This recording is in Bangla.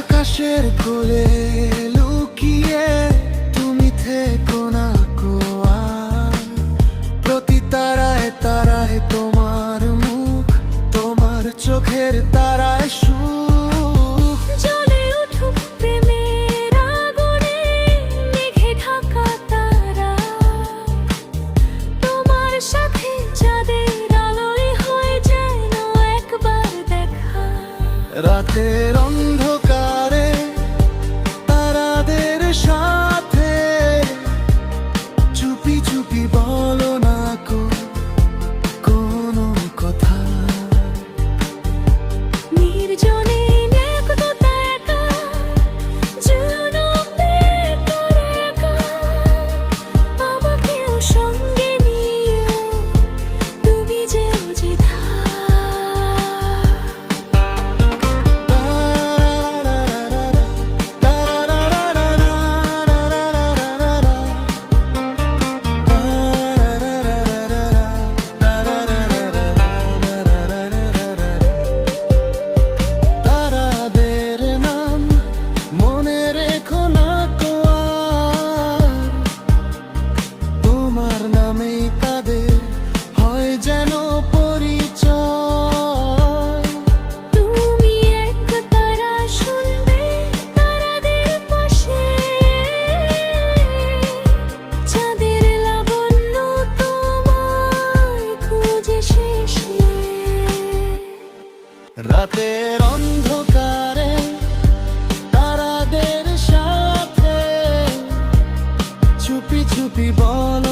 আকাশের কোলে লুকিয়ে তুমি থেকো না কোয়া, প্রতি তারায় তারায় তোমার মুখ, তোমার চোখের তারায় সুখ। জ্বলে উঠুক প্রেমের আগুনে মেঘে ঢাকা তারা, তোমার সাথে চাঁদের আলোয় হয়ে যেন একবার দেখা। রাতের অন্ধকারে তারাদের সাথে চুপি চুপি বলো না কোনো কথা। নির্জনে একদতা একা, জনমে তোর একা, আমাকেও সঙ্গে নিও তুমি যে অযথা। তারাদের নাম মনে রেখো না আর, তোমার নামেই তাদের হয় যেন পরিচয়। তুমি এক তারা শুনবে তারাদের পাশে, চাঁদের লাবণ্য তোমায় খুঁজে শেষে। রাতের অন্ধকারে তারাদের সাথে চুপি চুপি বল